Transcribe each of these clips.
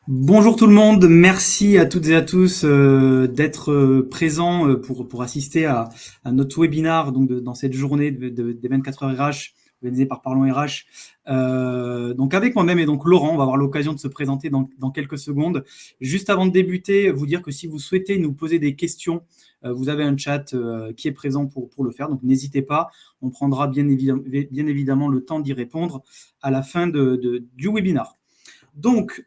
Bonjour tout le monde, merci à toutes et à tous d'être présents pour assister à notre webinaire dans cette journée des 24 heures RH organisée par Parlons RH. Donc avec moi-même et donc Laurent, on va avoir l'occasion de se présenter dans quelques secondes. Juste avant de débuter, vous dire que si vous souhaitez nous poser des questions, vous avez un chat qui est présent pour le faire, donc n'hésitez pas, on prendra bien évidemment le temps d'y répondre à la fin du webinaire. Donc,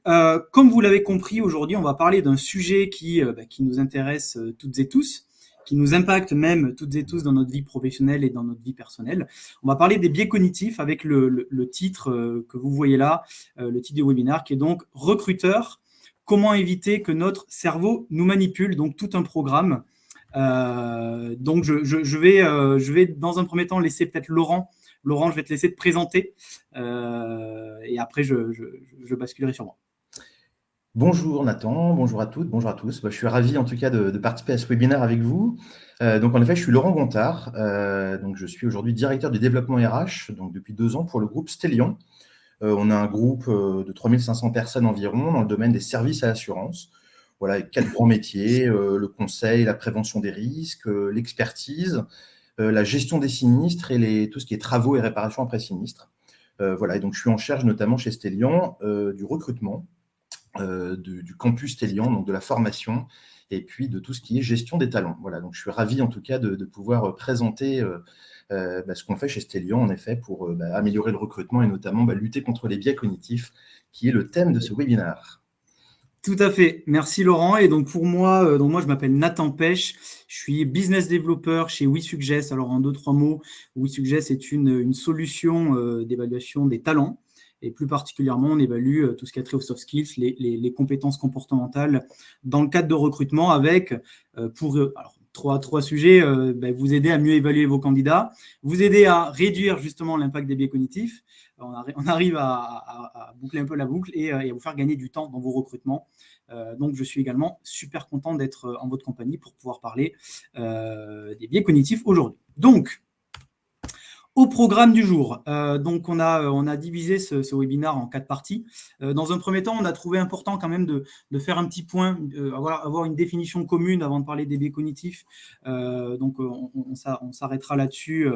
comme vous l'avez compris, aujourd'hui, on va parler d'un sujet qui nous intéresse toutes et tous, qui nous impacte même toutes et tous dans notre vie professionnelle et dans notre vie personnelle. On va parler des biais cognitifs avec le titre que vous voyez là, le titre du webinaire, qui est donc Recruteur, comment éviter que notre cerveau nous manipule, donc tout un programme. Donc, je vais dans un premier temps laisser peut-être Laurent. Laurent, je vais te laisser te présenter et après, je basculerai sur moi. Bonjour Nathan, bonjour à toutes, bonjour à tous. Je suis ravi en tout cas de participer à ce webinaire avec vous. Donc en effet, je suis Laurent Gontard. Donc je suis aujourd'hui directeur du développement RH donc depuis 2 ans pour le groupe Stellion. On a un groupe de 3500 personnes environ dans le domaine des services à l'assurance. Voilà, 4 grands métiers, le conseil, la prévention des risques, l'expertise, la gestion des sinistres et tout ce qui est travaux et réparations après sinistres. Voilà, et donc je suis en charge notamment chez Stellion du recrutement, du campus Stellion, donc de la formation, et puis de tout ce qui est gestion des talents. Voilà, donc je suis ravi en tout cas de pouvoir présenter ce qu'on fait chez Stellion, en effet, pour améliorer le recrutement et notamment lutter contre les biais cognitifs, qui est le thème de ce webinaire. Tout à fait. Merci Laurent. Et donc pour moi, je m'appelle Nathan Pêche. Je suis business developer chez WeSuggest. Alors en deux, trois mots, WeSuggest est une solution d'évaluation des talents. Et plus particulièrement, on évalue tout ce qui a trait aux soft skills, les compétences comportementales dans le cadre de recrutement avec, alors, trois sujets, vous aider à mieux évaluer vos candidats, vous aider à réduire justement l'impact des biais cognitifs. On arrive à boucler un peu la boucle et à vous faire gagner du temps dans vos recrutements. Donc, je suis également super content d'être en votre compagnie pour pouvoir parler des biais cognitifs aujourd'hui. Donc, au programme du jour, donc on a divisé ce webinaire en 4 parties. Dans un premier temps, on a trouvé important quand même de faire un petit point, avoir une définition commune avant de parler des biais cognitifs. Donc on s'arrêtera là-dessus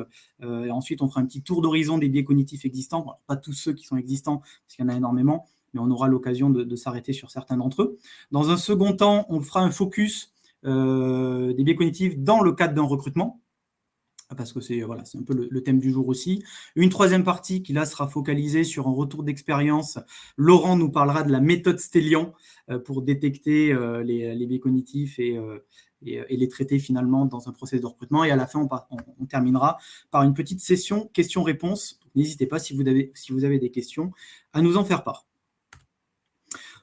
et ensuite on fera un petit tour d'horizon des biais cognitifs existants. Alors, pas tous ceux qui sont existants, parce qu'il y en a énormément, mais on aura l'occasion de s'arrêter sur certains d'entre eux. Dans un second temps, on fera un focus des biais cognitifs dans le cadre d'un recrutement, parce que c'est un peu le thème du jour aussi. Une troisième partie qui là sera focalisée sur un retour d'expérience. Laurent nous parlera de la méthode Stellion pour détecter les biais cognitifs et les traiter finalement dans un processus de recrutement. Et à la fin, on terminera par une petite session questions-réponses. N'hésitez pas, si vous avez des questions, à nous en faire part.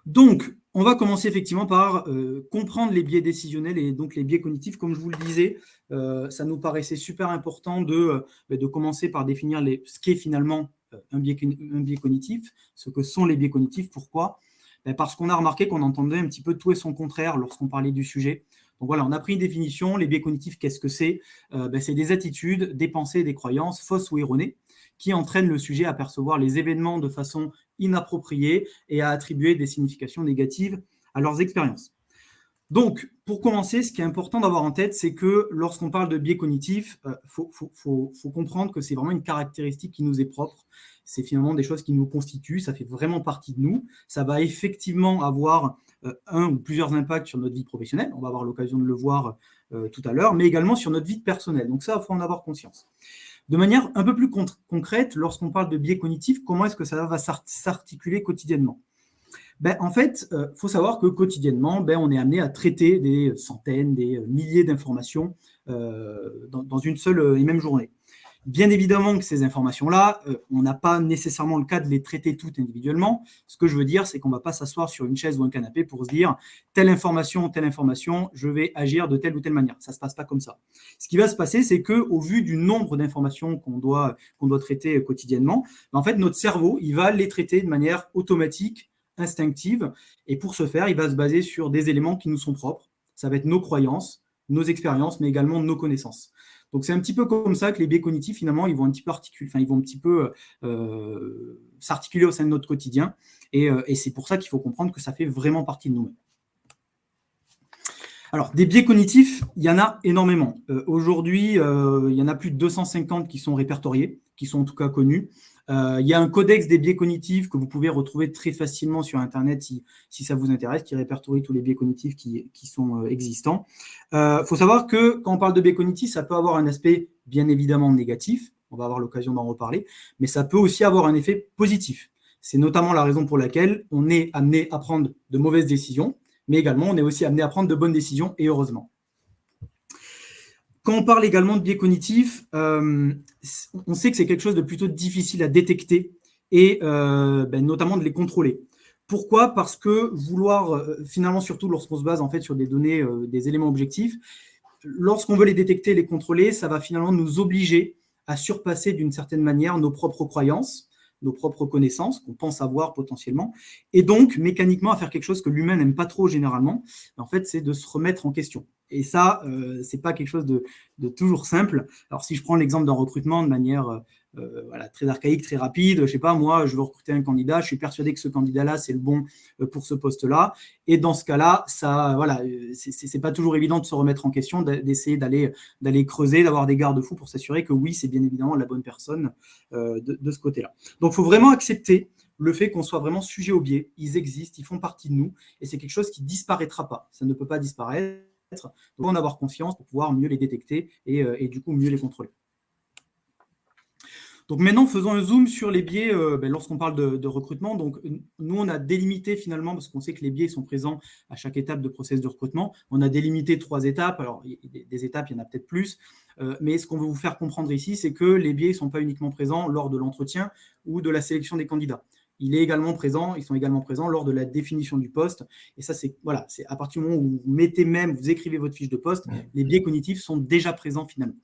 Donc, on va commencer effectivement par comprendre les biais décisionnels et donc les biais cognitifs. Comme je vous le disais, ça nous paraissait super important de commencer par définir ce qu'est finalement un biais cognitif, ce que sont les biais cognitifs. Pourquoi ? Parce qu'on a remarqué qu'on entendait un petit peu tout et son contraire lorsqu'on parlait du sujet. Donc voilà, on a pris une définition. Les biais cognitifs, qu'est-ce que c'est ? C'est des attitudes, des pensées, des croyances, fausses ou erronées, qui entraînent le sujet à percevoir les événements de façon inappropriée et à attribuer des significations négatives à leurs expériences. Donc, pour commencer, ce qui est important d'avoir en tête, c'est que lorsqu'on parle de biais cognitifs, faut comprendre que c'est vraiment une caractéristique qui nous est propre. C'est finalement des choses qui nous constituent, ça fait vraiment partie de nous. Ça va effectivement avoir un ou plusieurs impacts sur notre vie professionnelle. On va avoir l'occasion de le voir tout à l'heure, mais également sur notre vie personnelle. Donc ça, il faut en avoir conscience. De manière un peu plus concrète, lorsqu'on parle de biais cognitifs, comment est-ce que ça va s'articuler quotidiennement ? En fait, il faut savoir que quotidiennement, on est amené à traiter des centaines, des milliers d'informations dans une seule et même journée. Bien évidemment que ces informations-là, on n'a pas nécessairement le cas de les traiter toutes individuellement. Ce que je veux dire, c'est qu'on ne va pas s'asseoir sur une chaise ou un canapé pour se dire telle information, je vais agir de telle ou telle manière. Ça ne se passe pas comme ça. Ce qui va se passer, c'est qu'au vu du nombre d'informations qu'on doit traiter quotidiennement, en fait, notre cerveau, il va les traiter de manière automatique, instinctive. Et pour ce faire, il va se baser sur des éléments qui nous sont propres. Ça va être nos croyances, nos expériences, mais également nos connaissances. Donc, c'est un petit peu comme ça que les biais cognitifs, finalement, ils vont un petit peu s'articuler au sein de notre quotidien. Et c'est pour ça qu'il faut comprendre que ça fait vraiment partie de nous-mêmes. Alors, des biais cognitifs, il y en a énormément. Aujourd'hui, il y en a plus de 250 qui sont répertoriés, qui sont en tout cas connus. Il y a un codex des biais cognitifs que vous pouvez retrouver très facilement sur Internet si ça vous intéresse, qui répertorie tous les biais cognitifs qui sont existants. Faut savoir que quand on parle de biais cognitifs, ça peut avoir un aspect bien évidemment négatif, on va avoir l'occasion d'en reparler, mais ça peut aussi avoir un effet positif. C'est notamment la raison pour laquelle on est amené à prendre de mauvaises décisions, mais également on est aussi amené à prendre de bonnes décisions, et heureusement. Quand on parle également de biais cognitifs, on sait que c'est quelque chose de plutôt difficile à détecter et notamment de les contrôler. Pourquoi ? Parce que vouloir, finalement, surtout lorsqu'on se base en fait sur des données, des éléments objectifs, lorsqu'on veut les détecter et les contrôler, ça va finalement nous obliger à surpasser d'une certaine manière nos propres croyances, nos propres connaissances qu'on pense avoir potentiellement, et donc mécaniquement à faire quelque chose que l'humain n'aime pas trop généralement, en fait, c'est de se remettre en question. Et ça, c'est pas quelque chose de toujours simple. Alors, si je prends l'exemple d'un recrutement de manière très archaïque, très rapide, je sais pas, moi, je veux recruter un candidat, je suis persuadé que ce candidat-là, c'est le bon pour ce poste-là. Et dans ce cas-là, c'est pas toujours évident de se remettre en question, d'essayer d'aller creuser, d'avoir des garde-fous pour s'assurer que oui, c'est bien évidemment la bonne personne de ce côté-là. Donc, il faut vraiment accepter le fait qu'on soit vraiment sujet aux biais. Ils existent, ils font partie de nous, et c'est quelque chose qui disparaîtra pas. Ça ne peut pas disparaître. Donc, en avoir conscience pour pouvoir mieux les détecter et du coup mieux les contrôler. Donc maintenant, faisons un zoom sur les biais lorsqu'on parle de recrutement. Donc nous, on a délimité finalement, parce qu'on sait que les biais sont présents à chaque étape de process de recrutement, on a délimité 3 étapes. Alors, des étapes, il y en a peut-être plus, mais ce qu'on veut vous faire comprendre ici, c'est que les biais ne sont pas uniquement présents lors de l'entretien ou de la sélection des candidats. Ils sont également présents lors de la définition du poste. Et ça, c'est à partir du moment où vous écrivez votre fiche de poste, les biais cognitifs sont déjà présents finalement.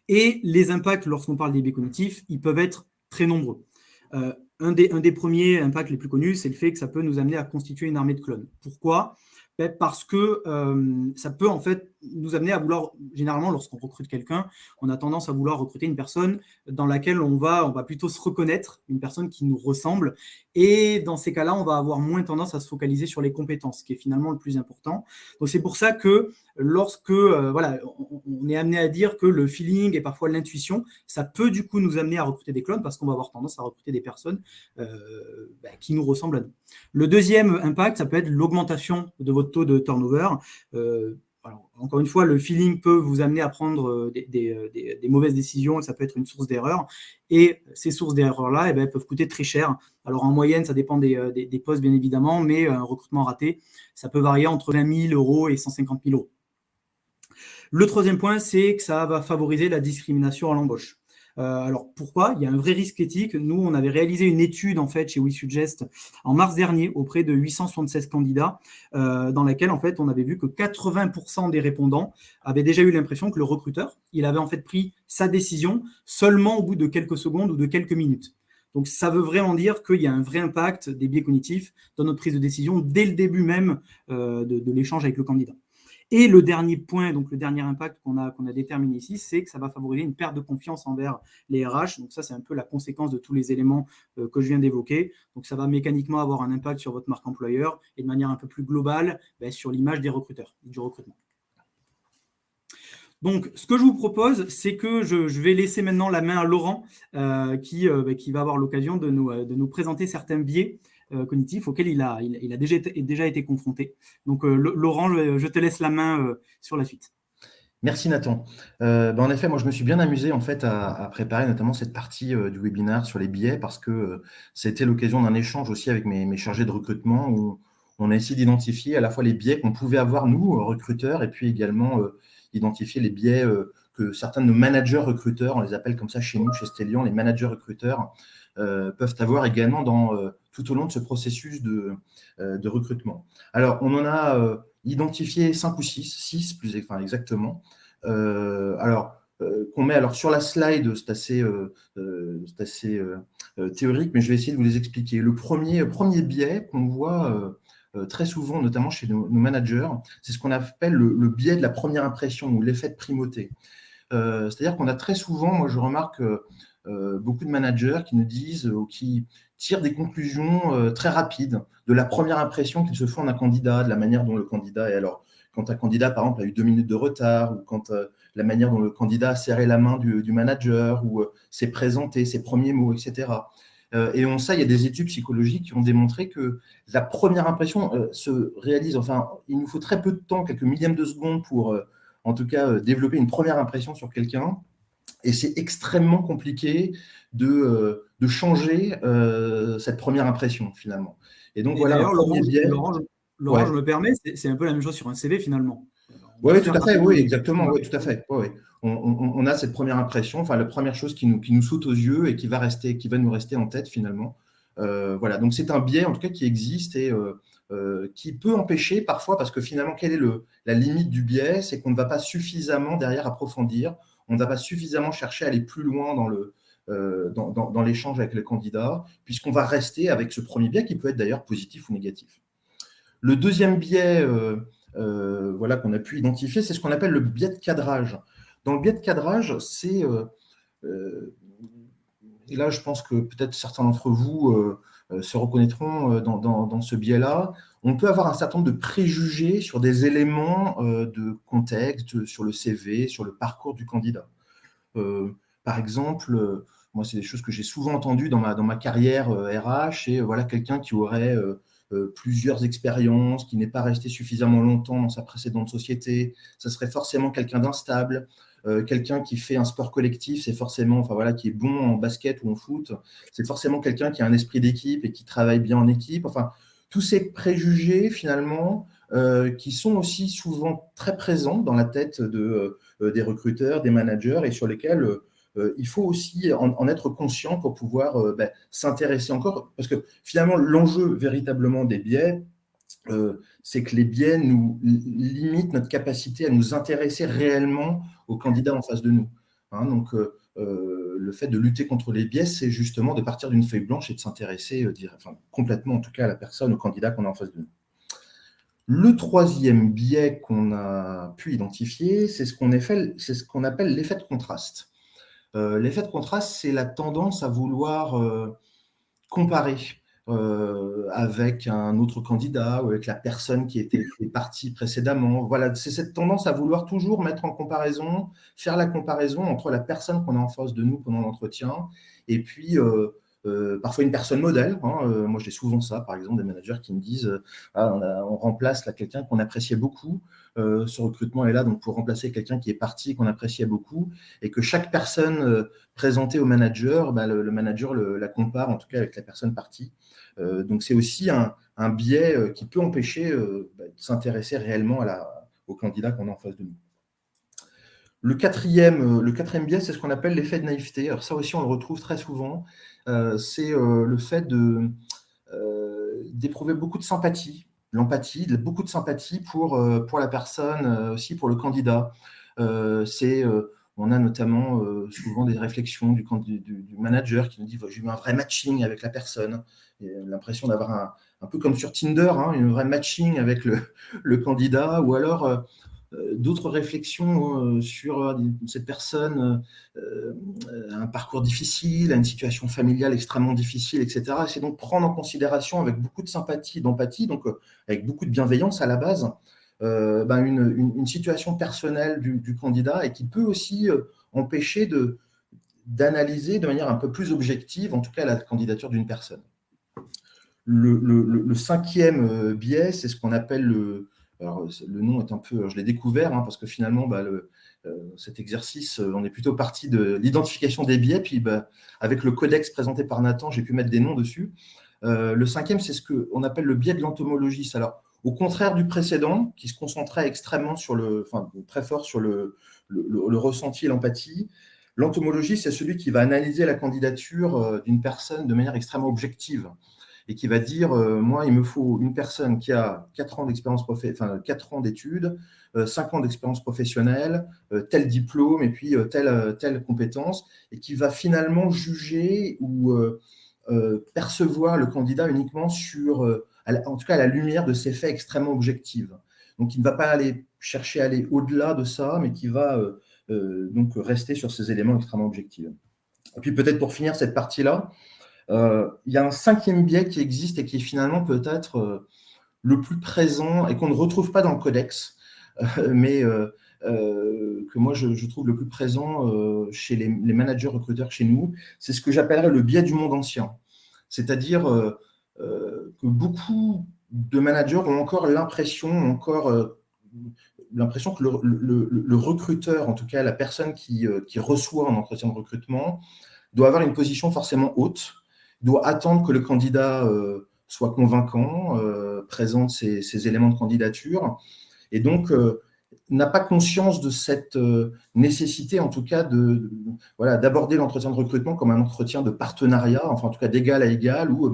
Et les impacts, lorsqu'on parle des biais cognitifs, ils peuvent être très nombreux. Un des premiers impacts les plus connus, c'est le fait que ça peut nous amener à constituer une armée de clones. Pourquoi ? Parce que ça peut en fait nous amener à vouloir, généralement lorsqu'on recrute quelqu'un, on a tendance à vouloir recruter une personne dans laquelle on va plutôt se reconnaître, une personne qui nous ressemble, et dans ces cas-là, on va avoir moins tendance à se focaliser sur les compétences, ce qui est finalement le plus important. Donc c'est pour ça que lorsque on est amené à dire que le feeling et parfois l'intuition, ça peut du coup nous amener à recruter des clones parce qu'on va avoir tendance à recruter des personnes qui nous ressemblent à nous. Le deuxième impact, ça peut être l'augmentation de votre taux de turnover. Alors, encore une fois, le feeling peut vous amener à prendre des mauvaises décisions et ça peut être une source d'erreur. Et ces sources d'erreurs-là peuvent coûter très cher. Alors, en moyenne, ça dépend des postes, bien évidemment, mais un recrutement raté, ça peut varier entre 20 000 € et 150 000 €. Le troisième point, c'est que ça va favoriser la discrimination à l'embauche. Alors pourquoi ? Il y a un vrai risque éthique. Nous, on avait réalisé une étude en fait chez WeSuggest en mars dernier auprès de 876 candidats, dans laquelle en fait on avait vu que 80% des répondants avaient déjà eu l'impression que le recruteur, il avait en fait pris sa décision seulement au bout de quelques secondes ou de quelques minutes. Donc ça veut vraiment dire qu'il y a un vrai impact des biais cognitifs dans notre prise de décision dès le début même de l'échange avec le candidat. Et le dernier point, donc le dernier impact qu'on a déterminé ici, c'est que ça va favoriser une perte de confiance envers les RH. Donc ça, c'est un peu la conséquence de tous les éléments que je viens d'évoquer. Donc ça va mécaniquement avoir un impact sur votre marque employeur et de manière un peu plus globale sur l'image des recruteurs et du recrutement. Donc, ce que je vous propose, c'est que je vais laisser maintenant la main à Laurent qui va avoir l'occasion de nous présenter certains biais cognitifs auxquels il a déjà été confronté. Donc, Laurent, je te laisse la main sur la suite. Merci Nathan. En effet, moi je me suis bien amusé en fait à préparer notamment cette partie du webinaire sur les biais parce que c'était l'occasion d'un échange aussi avec mes chargés de recrutement où on a essayé d'identifier à la fois les biais qu'on pouvait avoir nous, recruteurs, et puis également identifier les biais que certains de nos managers recruteurs, on les appelle comme ça chez nous, chez Stellion, les managers recruteurs, peuvent avoir également tout au long de ce processus de recrutement. Alors, on en a identifié 5 ou 6 plus exactement. Qu'on met alors sur la slide, c'est assez théorique, mais je vais essayer de vous les expliquer. Le premier biais qu'on voit très souvent, notamment chez nos managers, c'est ce qu'on appelle le biais de la première impression ou l'effet de primauté. C'est-à-dire qu'on a très souvent, moi je remarque beaucoup de managers qui nous disent ou qui tirent des conclusions très rapides de la première impression qu'ils se font d'un candidat, de la manière dont le candidat est. Alors, quand un candidat, par exemple, a eu 2 minutes de retard, ou quand la manière dont le candidat a serré la main du manager, ou s'est présenté, ses premiers mots, etc. Et ça, il y a des études psychologiques qui ont démontré que la première impression se réalise, enfin, il nous faut très peu de temps, quelques millièmes de seconde pour, en tout cas, développer une première impression sur quelqu'un. Et c'est extrêmement compliqué de changer cette première impression, finalement. Et donc, Et voilà un d'ailleurs, premier biais. Laurent, Ouais. je me permets, c'est un peu la même chose sur un CV finalement. On va Oui, tout faire à fait, rapidement oui, le exactement, oui, tout à fait. Ouais, ouais. On a cette première impression, enfin, la première chose qui nous saute aux yeux et qui va nous rester en tête finalement. Voilà, donc c'est un biais en tout cas qui existe et qui peut empêcher parfois, parce que finalement, quelle est la limite du biais? C'est qu'on ne va pas suffisamment derrière approfondir, on ne va pas suffisamment chercher à aller plus loin dans l'échange avec le candidat, puisqu'on va rester avec ce premier biais qui peut être d'ailleurs positif ou négatif. Le deuxième biais voilà, qu'on a pu identifier, c'est ce qu'on appelle le biais de cadrage. Dans le biais de cadrage, c'est, et là je pense que peut-être certains d'entre vous se reconnaîtront dans ce biais-là, on peut avoir un certain nombre de préjugés sur des éléments de contexte, sur le CV, sur le parcours du candidat. Par exemple, moi, c'est des choses que j'ai souvent entendues dans ma carrière RH, et voilà, quelqu'un qui aurait plusieurs expériences, qui n'est pas resté suffisamment longtemps dans sa précédente société, ça serait forcément quelqu'un d'instable. Quelqu'un qui fait un sport collectif, c'est forcément, enfin voilà, qui est bon en basket ou en foot, c'est forcément quelqu'un qui a un esprit d'équipe et qui travaille bien en équipe. Enfin, tous ces préjugés, finalement, qui sont aussi souvent très présents dans la tête des recruteurs, des managers, et sur lesquels il faut aussi en être conscient pour pouvoir s'intéresser encore. Parce que finalement, l'enjeu véritablement des biais, c'est que les biais nous limitent notre capacité à nous intéresser réellement aux candidats en face de nous. Donc, le fait de lutter contre les biais, c'est justement de partir d'une feuille blanche et de s'intéresser complètement, en tout cas, à la personne, au candidat qu'on a en face de nous. Le troisième biais qu'on a pu identifier, c'est ce qu'on appelle l'effet de contraste. L'effet de contraste, c'est la tendance à vouloir comparer avec un autre candidat ou avec la personne qui est partie précédemment. Voilà, c'est cette tendance à vouloir toujours mettre en comparaison, faire la comparaison entre la personne qu'on a en face de nous pendant l'entretien et puis parfois une personne modèle. Moi, j'ai souvent ça, par exemple, des managers qui me disent on remplace là quelqu'un qu'on appréciait beaucoup. Ce recrutement est là donc pour remplacer quelqu'un qui est parti et qu'on appréciait beaucoup, et que chaque personne présentée au manager, le manager la compare en tout cas avec la personne partie. Donc c'est aussi un biais qui peut empêcher de s'intéresser réellement au candidat qu'on a en face de nous. Le quatrième biais, c'est ce qu'on appelle l'effet de naïveté. Alors ça aussi, on le retrouve très souvent. C'est le fait d'éprouver beaucoup de sympathie, l'empathie, beaucoup de sympathie pour la personne, aussi pour le candidat. On a notamment souvent des réflexions du manager qui nous dit j'ai eu un vrai matching avec la personne. Et l'impression d'avoir un peu comme sur Tinder, un vrai matching avec le candidat, ou alors d'autres réflexions sur cette personne, un parcours difficile, une situation familiale extrêmement difficile, etc. Et c'est donc prendre en considération avec beaucoup de sympathie, d'empathie, donc avec beaucoup de bienveillance à la base, une situation personnelle du candidat, et qui peut aussi empêcher d'analyser de manière un peu plus objective, en tout cas, la candidature d'une personne. Le cinquième biais, c'est ce qu'on appelle alors, le nom est un peu, je l'ai découvert parce que finalement, cet exercice, on est plutôt parti de l'identification des biais, puis avec le codex présenté par Nathan, j'ai pu mettre des noms dessus. Le cinquième, c'est ce qu'on appelle le biais de l'entomologiste. Alors, au contraire du précédent, qui se concentrait extrêmement très fort sur le ressenti et l'empathie, l'entomologiste, c'est celui qui va analyser la candidature d'une personne de manière extrêmement objective, et qui va dire moi, il me faut une personne qui a 4 ans d'expérience 4 ans d'études, 5 ans d'expérience professionnelle, tel diplôme, et puis telle compétence, et qui va finalement juger ou percevoir le candidat uniquement en tout cas à la lumière de ces faits extrêmement objectifs. Donc, il ne va pas chercher à aller au-delà de ça, mais qui va donc rester sur ces éléments extrêmement objectifs. Et puis peut-être pour finir cette partie-là, il y a un 5e biais qui existe et qui est finalement peut-être le plus présent et qu'on ne retrouve pas dans le codex, mais que moi je trouve le plus présent chez les managers recruteurs chez nous, c'est ce que j'appellerais le biais du monde ancien. C'est-à-dire que beaucoup de managers ont encore l'impression que le recruteur, en tout cas la personne qui reçoit un entretien de recrutement, doit avoir une position forcément haute, doit attendre que le candidat soit convaincant, présente ses éléments de candidature, et donc n'a pas conscience de cette nécessité, en tout cas, d'aborder l'entretien de recrutement comme un entretien de partenariat, enfin en tout cas d'égal à égal, où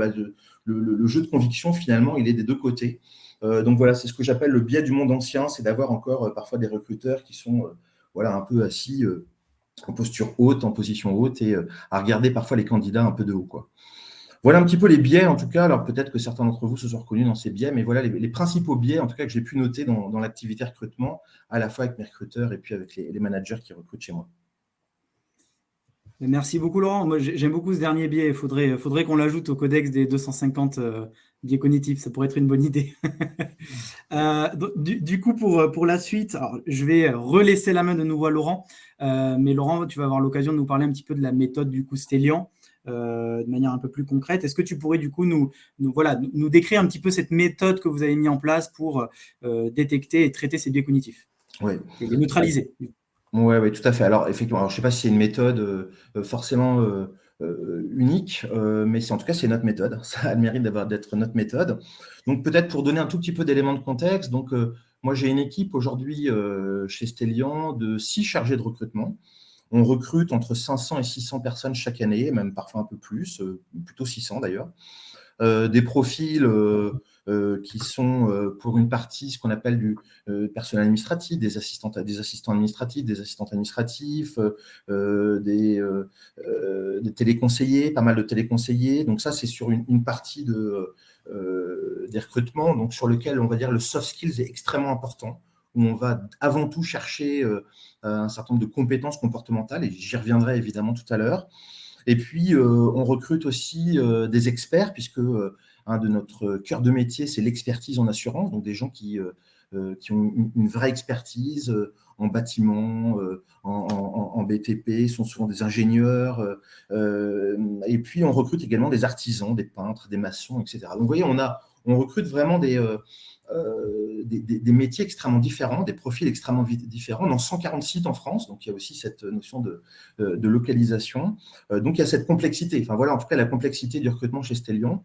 le jeu de conviction, finalement, il est des deux côtés. Donc voilà, c'est ce que j'appelle le biais du monde ancien, c'est d'avoir encore parfois des recruteurs qui sont un peu assis en posture haute, en position haute, et à regarder parfois les candidats un peu de haut, quoi. Voilà un petit peu les biais, en tout cas. Alors peut-être que certains d'entre vous se sont reconnus dans ces biais, mais voilà les principaux biais, en tout cas, que j'ai pu noter dans l'activité recrutement, à la fois avec mes recruteurs et puis avec les managers qui recrutent chez moi. Merci beaucoup, Laurent. Moi, j'aime beaucoup ce dernier biais. Il faudrait qu'on l'ajoute au codex des 250 biais cognitifs. Ça pourrait être une bonne idée. Du coup, pour la suite, alors, je vais relaisser la main de nouveau à Laurent. Mais Laurent, tu vas avoir l'occasion de nous parler un petit peu de la méthode du coup Stellian de manière un peu plus concrète. Est-ce que tu pourrais du coup nous décrire un petit peu cette méthode que vous avez mis en place pour détecter et traiter ces biais cognitifs et les neutraliser? Oui, tout à fait. Alors, effectivement, je ne sais pas si c'est une méthode forcément unique, mais en tout cas, c'est notre méthode. Ça a le mérite d'être notre méthode. Donc, peut-être pour donner un tout petit peu d'éléments de contexte, donc, moi, j'ai une équipe aujourd'hui chez Stellian de 6 chargés de recrutement. On recrute entre 500 et 600 personnes chaque année, même parfois un peu plus, plutôt 600 d'ailleurs. Des profils qui sont pour une partie ce qu'on appelle du personnel administratif, des assistants administratifs, des assistantes administratifs, des téléconseillers, pas mal de téléconseillers. Donc ça, c'est sur une partie des recrutements, donc sur lequel on va dire le soft skills est extrêmement important, où on va avant tout chercher un certain nombre de compétences comportementales, et j'y reviendrai évidemment tout à l'heure. Et puis, on recrute aussi des experts, puisque un de notre cœur de métier, c'est l'expertise en assurance, donc des gens qui ont une vraie expertise en bâtiment, en BTP, sont souvent des ingénieurs. Et puis, on recrute également des artisans, des peintres, des maçons, etc. Donc, vous voyez, on recrute vraiment des métiers extrêmement différents, des profils extrêmement différents, dans 140 sites en France. Donc, il y a aussi cette notion de localisation. Donc, il y a cette complexité. Enfin, voilà, en tout cas, la complexité du recrutement chez Stellian,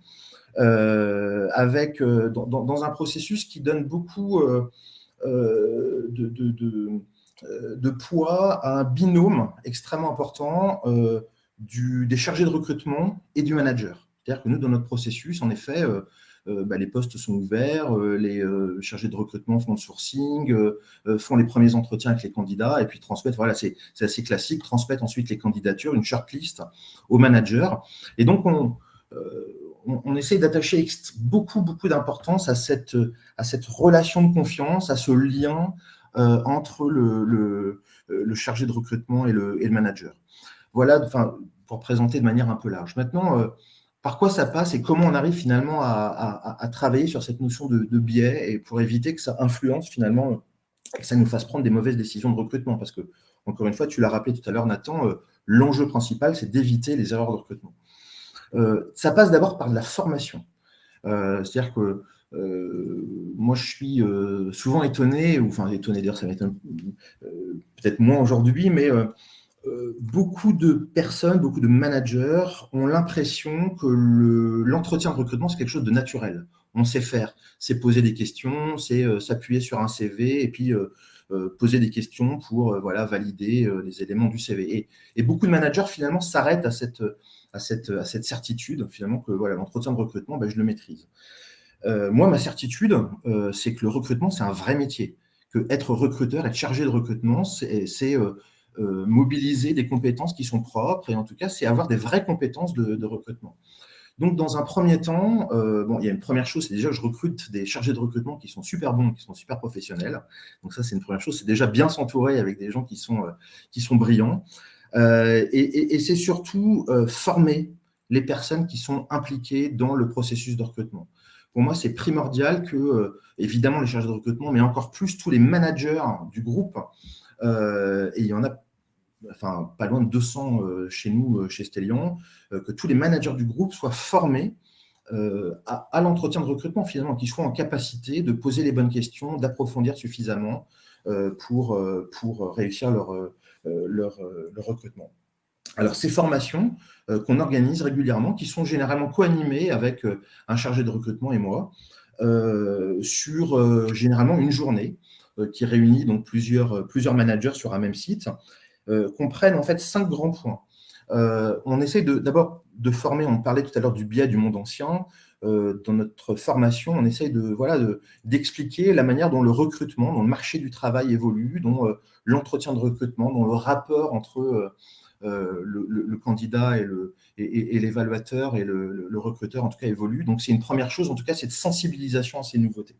avec dans un processus qui donne beaucoup de poids à un binôme extrêmement important des chargés de recrutement et du manager. C'est-à-dire que nous, dans notre processus, en effet, les postes sont ouverts, les chargés de recrutement font le sourcing, font les premiers entretiens avec les candidats et puis transmettent, voilà, c'est assez classique, transmettent ensuite les candidatures, une shortlist au manager. Et donc, on essaie d'attacher beaucoup d'importance à cette relation de confiance, à ce lien entre le chargé de recrutement et le manager. Voilà, pour présenter de manière un peu large. Maintenant, par quoi ça passe et comment on arrive finalement à travailler sur cette notion de biais et pour éviter que ça influence finalement et que ça nous fasse prendre des mauvaises décisions de recrutement. Parce que, encore une fois, tu l'as rappelé tout à l'heure, Nathan, l'enjeu principal, c'est d'éviter les erreurs de recrutement. Ça passe d'abord par de la formation. C'est-à-dire que moi, je suis souvent étonné, d'ailleurs, ça m'étonne peut-être moins aujourd'hui, mais beaucoup de personnes, beaucoup de managers ont l'impression que l'entretien de recrutement, c'est quelque chose de naturel. On sait faire, c'est poser des questions, c'est s'appuyer sur un CV et puis poser des questions pour valider les éléments du CV. Et beaucoup de managers, finalement, s'arrêtent à cette certitude, finalement, que l'entretien de recrutement, je le maîtrise. Moi, ma certitude, c'est que le recrutement, c'est un vrai métier. Que être recruteur, être chargé de recrutement, c'est mobiliser des compétences qui sont propres, et en tout cas, c'est avoir des vraies compétences de recrutement. Donc, dans un premier temps, il y a une première chose, c'est déjà que je recrute des chargés de recrutement qui sont super bons, qui sont super professionnels. Donc ça, c'est une première chose, c'est déjà bien s'entourer avec des gens qui sont brillants. Et c'est surtout former les personnes qui sont impliquées dans le processus de recrutement. Pour moi, c'est primordial que, évidemment, les chargés de recrutement, mais encore plus tous les managers du groupe, et il y en a pas loin de 200 chez nous, chez Stellion, que tous les managers du groupe soient formés à l'entretien de recrutement, finalement, qu'ils soient en capacité de poser les bonnes questions, d'approfondir suffisamment pour réussir leur recrutement. Alors, ces formations qu'on organise régulièrement, qui sont généralement co-animées avec un chargé de recrutement et moi, sur généralement une journée qui réunit donc plusieurs managers sur un même site, comprennent en fait 5 grands points. On essaie d'abord de former, on parlait tout à l'heure du biais du monde ancien, dans notre formation, on essaie d'expliquer la manière dont le recrutement, dont le marché du travail évolue, dont l'entretien de recrutement, dont le rapport entre le candidat et l'évaluateur et le recruteur, en tout cas, évolue. Donc, c'est une première chose, en tout cas, c'est de sensibilisation à ces nouveautés.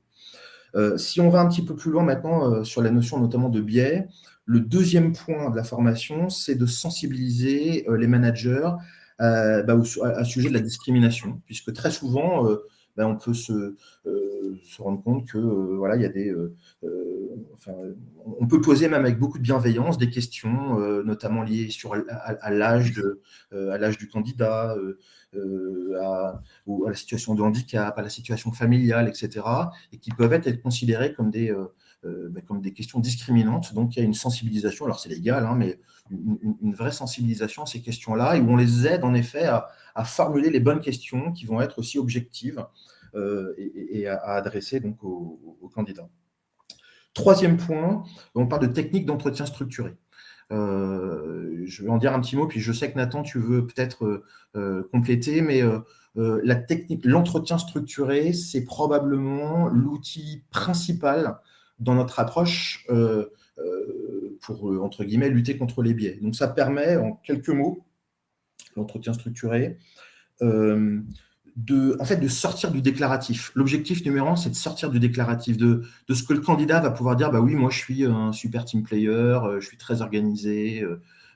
Si on va un petit peu plus loin maintenant sur la notion notamment de biais, le deuxième point de la formation, c'est de sensibiliser les managers à sujet de la discrimination, puisque très souvent, on peut se rendre compte que voilà, il y a on peut poser même avec beaucoup de bienveillance des questions, notamment liées à l'âge du candidat, ou à la situation de handicap, à la situation familiale, etc., et qui peuvent être considérées comme des questions discriminantes. Donc, il y a une sensibilisation, alors c'est légal, hein, mais une vraie sensibilisation à ces questions-là, et où on les aide en effet à formuler les bonnes questions qui vont être aussi objectives et à adresser donc aux candidats. Troisième point, on parle de techniques d'entretien structuré. Je vais en dire un petit mot, puis je sais que Nathan, tu veux peut-être compléter, mais la technique, l'entretien structuré, c'est probablement l'outil principal dans notre approche pour, entre guillemets, lutter contre les biais. Donc, ça permet, en quelques mots, l'entretien structuré, de sortir du déclaratif. L'objectif numéro 1, c'est de sortir du déclaratif, de ce que le candidat va pouvoir dire, oui, moi, je suis un super team player, je suis très organisé,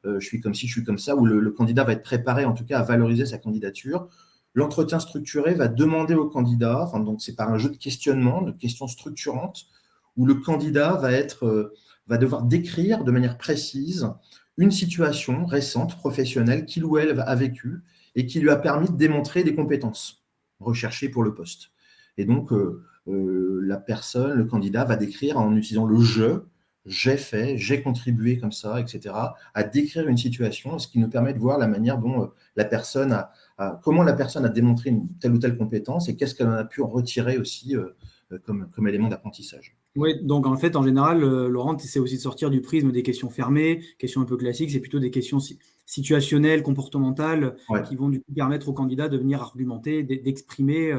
je suis comme ci, je suis comme ça, où le candidat va être préparé, en tout cas, à valoriser sa candidature. L'entretien structuré va demander au candidat, donc c'est par un jeu de questionnement, de questions structurantes, où le candidat va devoir décrire de manière précise une situation récente, professionnelle, qu'il ou elle a vécue, et qui lui a permis de démontrer des compétences recherchées pour le poste. Et donc, la personne, le candidat, va décrire en utilisant le « je », j'ai fait, j'ai contribué comme ça, etc., à décrire une situation, ce qui nous permet de voir la manière dont comment la personne a démontré une telle ou telle compétence et qu'est-ce qu'elle en a pu en retirer aussi comme élément d'apprentissage. Oui, donc en fait, en général, Laurent, tu essaies aussi de sortir du prisme des questions fermées, questions un peu classiques, c'est plutôt des questions situationnelles, comportementales, qui vont du coup permettre au candidat de venir argumenter, d'exprimer,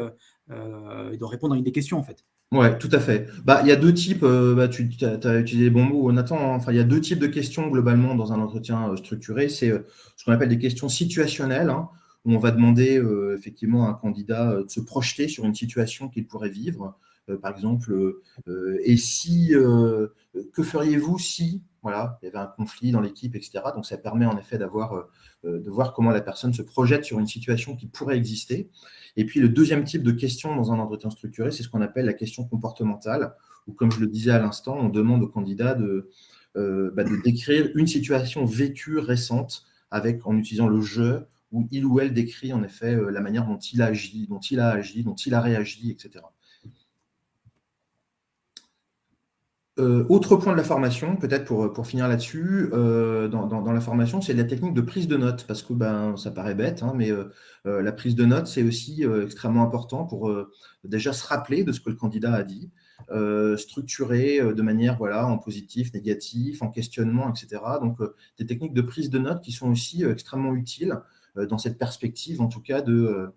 de répondre à une des questions, en fait. Oui, tout à fait. Il y a deux types, tu as utilisé les bons mots, Nathan, hein. Il y a deux types de questions globalement dans un entretien structuré. C'est ce qu'on appelle des questions situationnelles, hein, où on va demander effectivement à un candidat de se projeter sur une situation qu'il pourrait vivre. Par exemple, et si, que feriez-vous si, voilà, il y avait un conflit dans l'équipe, etc. Donc, ça permet en effet de voir comment la personne se projette sur une situation qui pourrait exister. Et puis, le deuxième type de question dans un entretien structuré, c'est ce qu'on appelle la question comportementale, où, comme je le disais à l'instant, on demande au candidat de décrire une situation vécue récente en utilisant le « je », où il ou elle décrit en effet la manière dont il a agi, dont il a réagi, etc. Autre point de la formation, peut-être pour finir là-dessus, dans la formation, c'est la technique de prise de notes, parce que ça paraît bête, hein, mais la prise de notes, c'est aussi extrêmement important pour déjà se rappeler de ce que le candidat a dit, structurer de manière en positif, négatif, en questionnement, etc. Donc, des techniques de prise de notes qui sont aussi extrêmement utiles dans cette perspective, en tout cas, de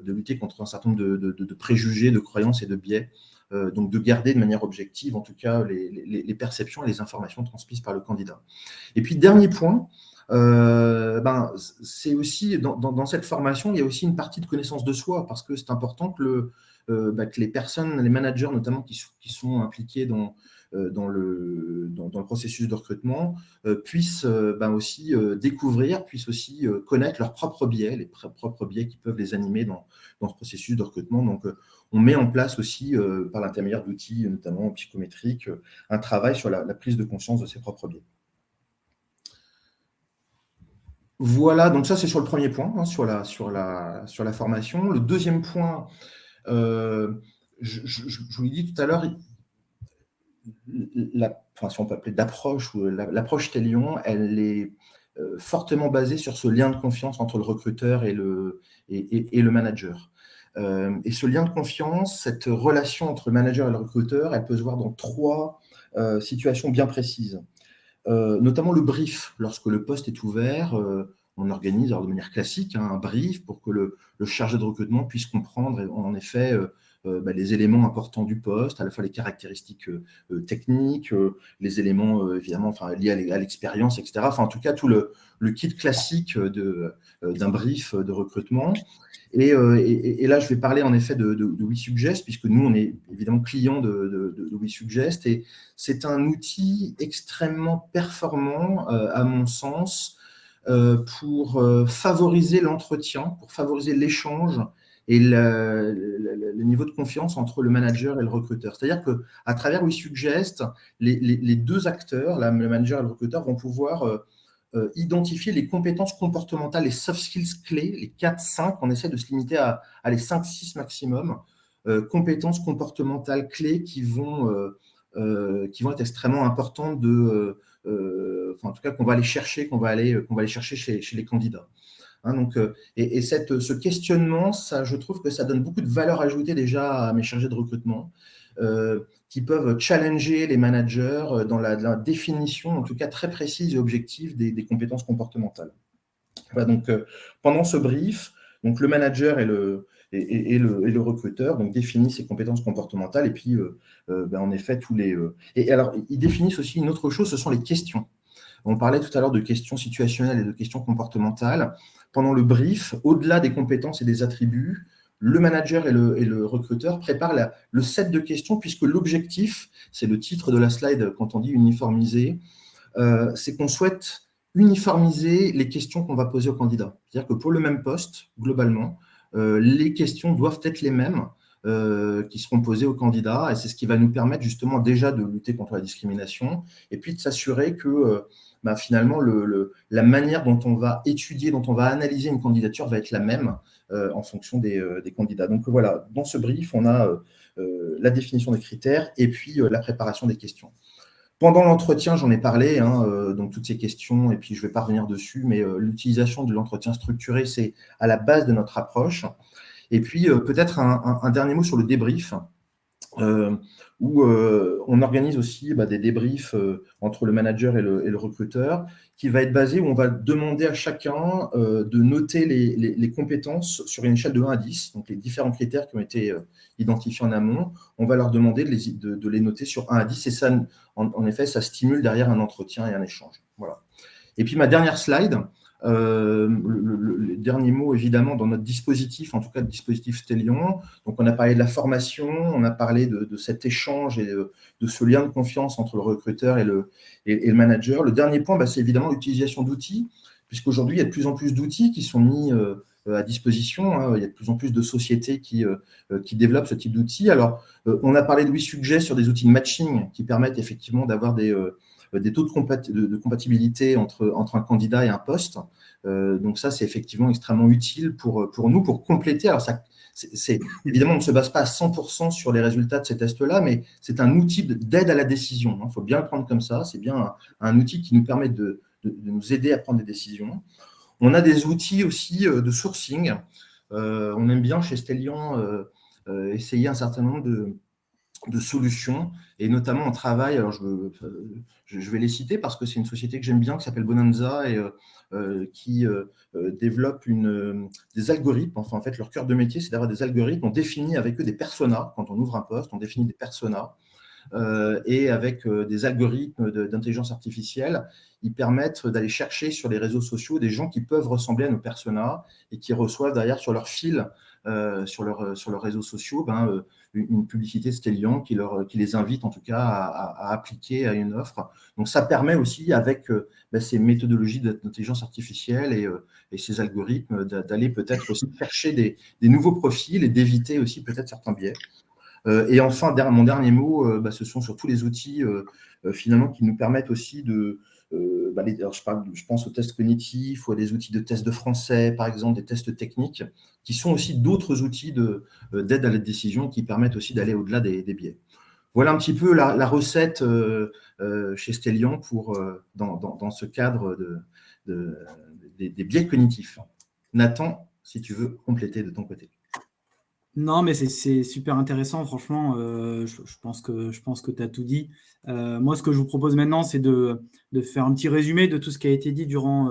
lutter contre un certain nombre de préjugés, de croyances et de biais. Donc de garder de manière objective, en tout cas, les perceptions et les informations transmises par le candidat. Et puis, dernier point, c'est aussi, dans cette formation, il y a aussi une partie de connaissance de soi, parce que c'est important que les personnes, les managers notamment qui sont impliqués dans le processus de recrutement, puissent aussi découvrir, puissent aussi connaître leurs propres biais, les propres biais qui peuvent les animer dans ce processus de recrutement. Donc, on met en place aussi, par l'intermédiaire d'outils, notamment psychométriques, un travail sur la prise de conscience de ses propres biais. Voilà, donc ça c'est sur le premier point, hein, sur la formation. Le deuxième point, je vous l'ai dit tout à l'heure, si on peut appeler d'approche, ou l'approche Telion, elle est fortement basée sur ce lien de confiance entre le recruteur et le manager. Et ce lien de confiance, cette relation entre le manager et le recruteur, elle peut se voir dans 3 situations bien précises. Notamment le brief. Lorsque le poste est ouvert, on organise de manière classique un brief pour que le chargé de recrutement puisse comprendre en effet les éléments importants du poste, à la fois les caractéristiques techniques, les éléments évidemment liés à l'expérience, etc. En tout cas, tout le kit classique d'un brief de recrutement. Et là, je vais parler en effet de WeSuggest, puisque nous, on est évidemment clients de WeSuggest, et c'est un outil extrêmement performant, à mon sens, pour favoriser l'entretien, pour favoriser l'échange et le niveau de confiance entre le manager et le recruteur. C'est-à-dire qu'à travers WeSuggest, les 2 acteurs, le manager et le recruteur, vont pouvoir identifier les compétences comportementales, les soft skills clés, les 4-5, on essaie de se limiter à les 5-6 maximum, compétences comportementales clés qui vont être extrêmement importantes en tout cas qu'on va aller chercher, chez les candidats. Hein, donc, ce questionnement, ça, je trouve que ça donne beaucoup de valeur ajoutée déjà à mes chargés de recrutement, qui peuvent challenger les managers dans la définition, en tout cas très précise et objective des compétences comportementales. Voilà, donc, pendant ce brief, donc, le manager et le recruteur donc, définissent ces compétences comportementales, et puis, en effet, et alors, ils définissent aussi une autre chose, ce sont les questions. On parlait tout à l'heure de questions situationnelles et de questions comportementales. Pendant le brief, au-delà des compétences et des attributs, le manager et le recruteur préparent le set de questions, puisque l'objectif, c'est le titre de la slide quand on dit uniformiser, c'est qu'on souhaite uniformiser les questions qu'on va poser aux candidats. C'est-à-dire que pour le même poste, globalement, les questions doivent être les mêmes qui seront posées aux candidats, et c'est ce qui va nous permettre justement déjà de lutter contre la discrimination, et puis de s'assurer que finalement la manière dont on va étudier, dont on va analyser une candidature va être la même en fonction des candidats. Donc voilà, dans ce brief, on a la définition des critères et puis la préparation des questions. Pendant l'entretien, j'en ai parlé, donc toutes ces questions, et puis je ne vais pas revenir dessus, mais l'utilisation de l'entretien structuré, c'est à la base de notre approche. Et puis peut-être un dernier mot sur le débrief, où on organise aussi des débriefs entre le manager et le recruteur, qui va être basé où on va demander à chacun de noter les compétences sur une échelle de 1 à 10, donc les différents critères qui ont été identifiés en amont, on va leur demander de les noter sur 1 à 10, et ça, en effet, ça stimule derrière un entretien et un échange. Voilà. Et puis ma dernière slide, le dernier mot évidemment dans notre dispositif, en tout cas le dispositif Telion. Donc on a parlé de la formation, on a parlé de cet échange et de ce lien de confiance entre le recruteur et le manager. Le dernier point, c'est évidemment l'utilisation d'outils, puisqu'aujourd'hui il y a de plus en plus d'outils qui sont mis à disposition. Il y a de plus en plus de sociétés qui développent ce type d'outils. Alors on a parlé de WeSuggest sur des outils de matching qui permettent effectivement d'avoir des taux de compatibilité entre un candidat et un poste. Donc ça, c'est effectivement extrêmement utile pour nous, pour compléter. Alors, évidemment, on ne se base pas à 100% sur les résultats de ces tests-là, mais c'est un outil d'aide à la décision. Il faut bien le prendre comme ça. C'est bien un outil qui nous permet de nous aider à prendre des décisions. On a des outils aussi de sourcing. On aime bien chez Stelion essayer un certain nombre de solutions, et notamment on travaille, alors je vais les citer parce que c'est une société que j'aime bien, qui s'appelle Bonanza, et qui développe des algorithmes. Enfin, en fait, leur cœur de métier, c'est d'avoir des algorithmes. On définit avec eux des personas. Quand on ouvre un poste, on définit des personas, et avec des algorithmes d'intelligence artificielle, ils permettent d'aller chercher sur les réseaux sociaux des gens qui peuvent ressembler à nos personas et qui reçoivent derrière sur leur fil, sur leurs réseaux sociaux, une publicité Stellion qui les invite en tout cas à appliquer à une offre. Donc ça permet aussi avec ces méthodologies d'intelligence artificielle et ces algorithmes d'aller peut-être aussi chercher des nouveaux profils et d'éviter aussi peut-être certains biais. Et enfin, mon dernier mot, ce sont sur tous les outils finalement qui nous permettent aussi de… alors je pense aux tests cognitifs ou à des outils de tests de français, par exemple, des tests techniques, qui sont aussi d'autres outils d'aide à la décision qui permettent aussi d'aller au-delà des biais. Voilà un petit peu la recette chez Stellion dans ce cadre des biais cognitifs. Nathan, si tu veux compléter de ton côté. Non, mais c'est super intéressant, franchement. Je pense que tu as tout dit. Moi, ce que je vous propose maintenant, c'est de faire un petit résumé de tout ce qui a été dit durant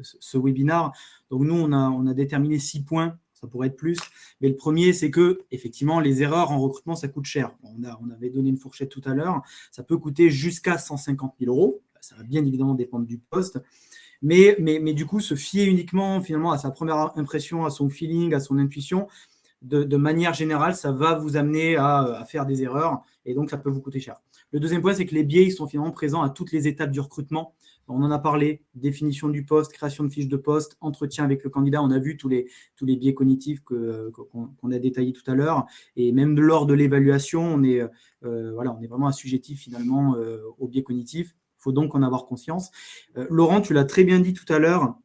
ce webinaire. Donc, nous, on a déterminé 6 points. Ça pourrait être plus. Mais le premier, c'est que, effectivement, les erreurs en recrutement, ça coûte cher. On avait donné une fourchette tout à l'heure. Ça peut coûter jusqu'à 150 000 euros. Ça va bien évidemment dépendre du poste. Mais du coup, se fier uniquement, finalement, à sa première impression, à son feeling, à son intuition, de manière générale, ça va vous amener à faire des erreurs et donc ça peut vous coûter cher. Le deuxième point, c'est que les biais ils sont finalement présents à toutes les étapes du recrutement. On en a parlé, définition du poste, création de fiche de poste, entretien avec le candidat. On a vu tous les biais cognitifs qu'on a détaillés tout à l'heure. Et même lors de l'évaluation, on est vraiment assujetti finalement aux biais cognitifs. Il faut donc en avoir conscience. Laurent, tu l'as très bien dit tout à l'heure.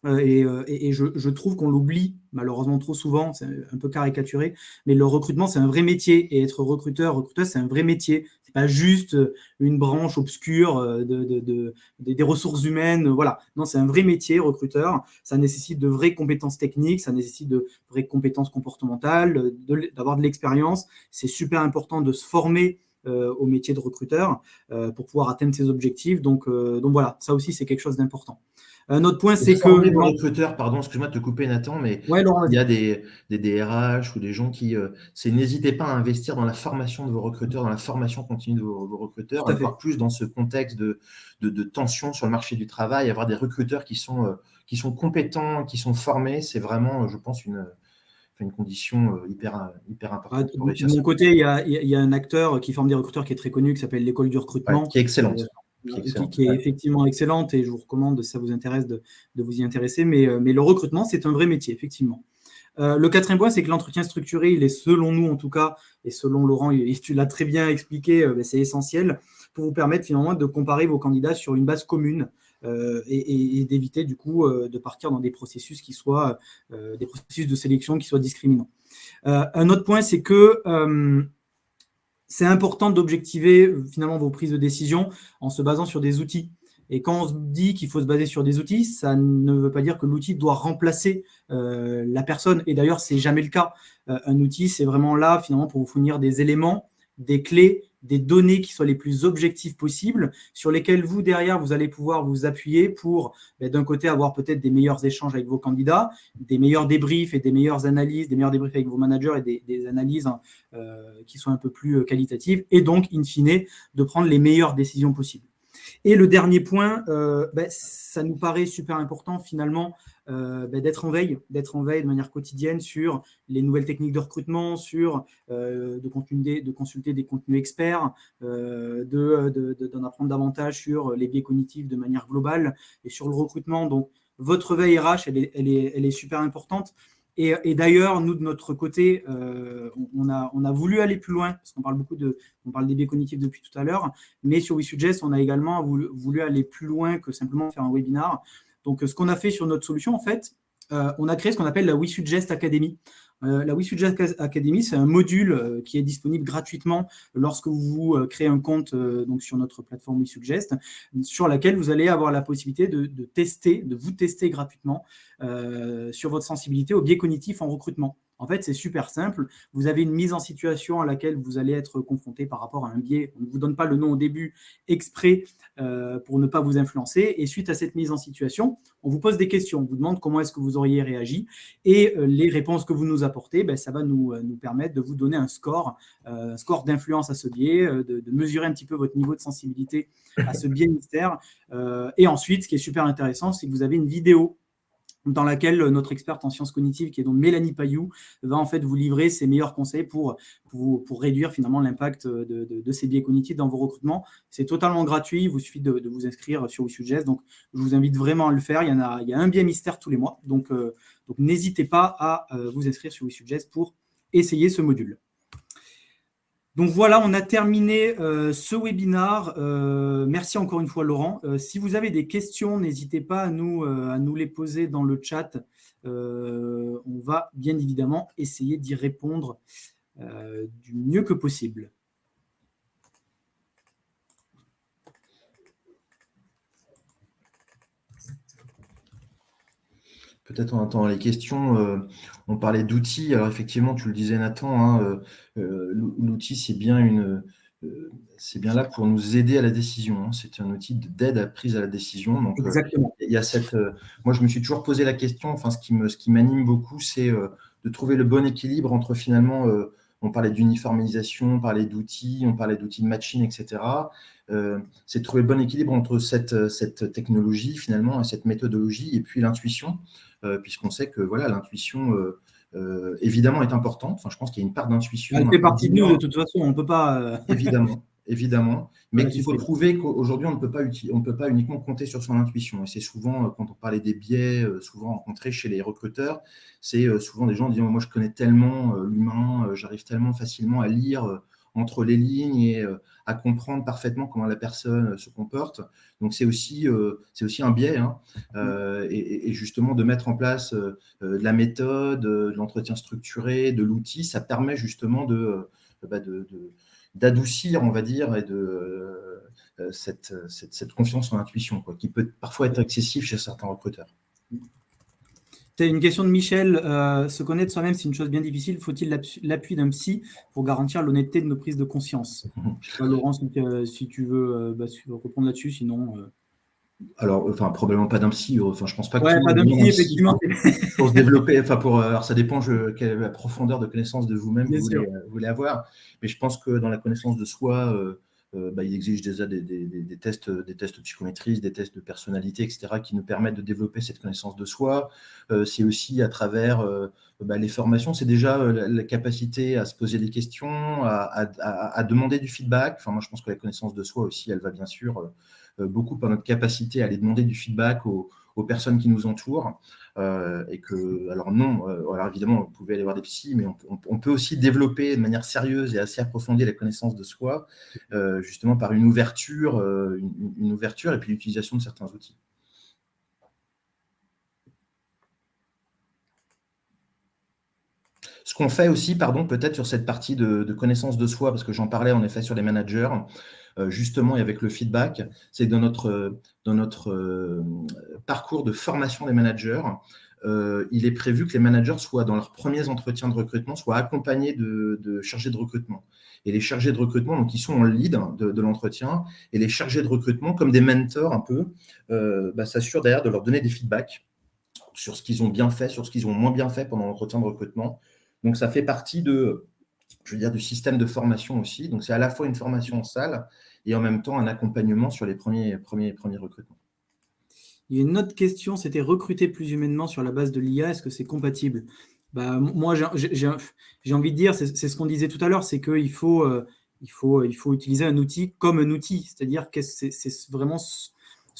Et je trouve qu'on l'oublie malheureusement trop souvent, c'est un peu caricaturé, mais le recrutement, c'est un vrai métier. Et être recruteur, c'est un vrai métier. C'est pas juste une branche obscure des ressources humaines. Voilà. Non, c'est un vrai métier, recruteur. Ça nécessite de vraies compétences techniques, ça nécessite de vraies compétences comportementales, d'avoir de l'expérience. C'est super important de se former au métier de recruteur pour pouvoir atteindre ses objectifs. Donc voilà, ça aussi, c'est quelque chose d'important. Un autre point, c'est que… Les recruteurs, pardon, excuse-moi de te couper, Nathan, mais il y a des DRH ou des gens qui… n'hésitez pas à investir dans la formation de vos recruteurs, dans la formation continue de vos recruteurs, encore plus dans ce contexte de tension sur le marché du travail, avoir des recruteurs qui sont compétents, qui sont formés, c'est vraiment, je pense, une condition hyper importante. De mon côté, il y a un acteur qui forme des recruteurs qui est très connu, qui s'appelle l'École du recrutement. Qui est excellente. Qui est effectivement excellente et je vous recommande, si ça vous intéresse, de vous y intéresser. Mais le recrutement, c'est un vrai métier, effectivement. Le quatrième point, c'est que l'entretien structuré, il est selon nous en tout cas, et selon Laurent, tu l'as très bien expliqué, c'est essentiel pour vous permettre finalement de comparer vos candidats sur une base commune et d'éviter du coup de partir dans des processus qui soient des processus de sélection qui soient discriminants. Un autre point, c'est que c'est important d'objectiver finalement vos prises de décision en se basant sur des outils. Et quand on se dit qu'il faut se baser sur des outils, ça ne veut pas dire que l'outil doit remplacer la personne. Et d'ailleurs, ce n'est jamais le cas. Un outil, c'est vraiment là finalement pour vous fournir des éléments, des clés, des données qui soient les plus objectives possibles, sur lesquelles vous, derrière, vous allez pouvoir vous appuyer pour, d'un côté, avoir peut-être des meilleurs échanges avec vos candidats, des meilleurs débriefs et des meilleures analyses, des meilleurs débriefs avec vos managers et des analyses qui sont un peu plus qualitatives, et donc, in fine, de prendre les meilleures décisions possibles. Et le dernier point, ça nous paraît super important finalement d'être en veille de manière quotidienne sur les nouvelles techniques de recrutement, sur de consulter des contenus experts, d'en apprendre davantage sur les biais cognitifs de manière globale et sur le recrutement. Donc, votre veille RH, elle est super importante. Et d'ailleurs, nous, de notre côté, on a voulu aller plus loin, parce qu'on parle des biais cognitifs depuis tout à l'heure, mais sur WeSuggest, on a également voulu aller plus loin que simplement faire un webinar. Donc, ce qu'on a fait sur notre solution, en fait, on a créé ce qu'on appelle la WeSuggest Academy. La WeSuggest Academy, c'est un module qui est disponible gratuitement lorsque vous créez un compte donc sur notre plateforme WeSuggest, sur laquelle vous allez avoir la possibilité de vous tester gratuitement sur votre sensibilité aux biais cognitifs en recrutement. En fait, c'est super simple. Vous avez une mise en situation à laquelle vous allez être confronté par rapport à un biais. On ne vous donne pas le nom au début exprès pour ne pas vous influencer. Et suite à cette mise en situation, on vous pose des questions. On vous demande comment est-ce que vous auriez réagi. Et les réponses que vous nous apportez, ça va nous permettre de vous donner un score d'influence à ce biais, de mesurer un petit peu votre niveau de sensibilité à ce biais mystère. Et ensuite, ce qui est super intéressant, c'est que vous avez une vidéo dans laquelle notre experte en sciences cognitives, qui est donc Mélanie Payou, va en fait vous livrer ses meilleurs conseils pour réduire finalement l'impact de ces biais cognitifs dans vos recrutements. C'est totalement gratuit, il vous suffit de vous inscrire sur WeSuggest, donc je vous invite vraiment à le faire. Il y a un biais mystère tous les mois, donc n'hésitez pas à vous inscrire sur WeSuggest pour essayer ce module. Donc voilà, on a terminé ce webinaire. Merci encore une fois, Laurent. Si vous avez des questions, n'hésitez pas à nous les poser dans le chat. On va bien évidemment essayer d'y répondre du mieux que possible. Peut-être en attendant les questions, on parlait d'outils. Alors effectivement, tu le disais Nathan, hein, l'outil c'est bien là pour nous aider à la décision. Hein. C'est un outil d'aide à la prise à la décision. Donc, exactement. Il y a moi, je me suis toujours posé la question. Enfin, ce qui m'anime beaucoup, c'est de trouver le bon équilibre entre finalement. On parlait d'uniformisation, on parlait d'outils, on parlait d'outils de matching, etc. C'est de trouver le bon équilibre entre cette technologie finalement et cette méthodologie et puis l'intuition. Puisqu'on sait que voilà, l'intuition, évidemment, est importante. Enfin, je pense qu'il y a une part d'intuition. Elle fait partie de nous, de toute façon, on ne peut pas… Évidemment. Mais qu'il faut prouver qu'aujourd'hui, on ne peut pas uniquement compter sur son intuition. Et c'est souvent, quand on parlait des biais, souvent rencontrés chez les recruteurs, c'est souvent des gens qui disent « Moi, je connais tellement l'humain, j'arrive tellement facilement à lire… entre les lignes et à comprendre parfaitement comment la personne se comporte. » Donc, c'est aussi un biais. Hein. Et justement, de mettre en place de la méthode, de l'entretien structuré, de l'outil, ça permet justement d'adoucir, on va dire, et cette confiance en l'intuition, qui peut parfois être excessive chez certains recruteurs. C'est une question de Michel. Se connaître soi-même, c'est une chose bien difficile. Faut-il l'appui d'un psy pour garantir l'honnêteté de nos prises de conscience? Je sais pas, Laurent, si tu veux répondre là-dessus, sinon… Alors, probablement pas d'un psy. Je pense pas que pas d'un psy, effectivement. Pour se développer, alors ça dépend quelle la profondeur de connaissance de vous-même vous voulez avoir. Mais je pense que dans la connaissance de soi, il existe déjà des tests psychométriques, des tests de personnalité, etc., qui nous permettent de développer cette connaissance de soi. C'est aussi à travers les formations, c'est déjà la capacité à se poser des questions, à demander du feedback. Moi, je pense que la connaissance de soi aussi, elle va bien sûr beaucoup par notre capacité à aller demander du feedback aux personnes qui nous entourent. Et que, alors non, alors évidemment, vous pouvez aller voir des psys, mais on peut aussi développer de manière sérieuse et assez approfondie la connaissance de soi, justement par une ouverture et puis l'utilisation de certains outils. Ce qu'on fait aussi, peut-être sur cette partie de connaissance de soi, parce que j'en parlais en effet sur les managers, justement, et avec le feedback, c'est que dans notre parcours de formation des managers, il est prévu que les managers soient, dans leurs premiers entretiens de recrutement, soient accompagnés de chargés de recrutement. Et les chargés de recrutement, donc, ils sont en lead de l'entretien, et les chargés de recrutement, comme des mentors un peu, s'assurent derrière de leur donner des feedbacks sur ce qu'ils ont bien fait, sur ce qu'ils ont moins bien fait pendant l'entretien de recrutement. Donc, ça fait partie du système de formation aussi. Donc, c'est à la fois une formation en salle et en même temps un accompagnement sur les premiers recrutements. Il y a une autre question, c'était recruter plus humainement sur la base de l'IA, est-ce que c'est compatible? Moi, j'ai envie de dire, c'est ce qu'on disait tout à l'heure, c'est qu'il faut utiliser un outil comme un outil, c'est-à-dire que c'est vraiment ce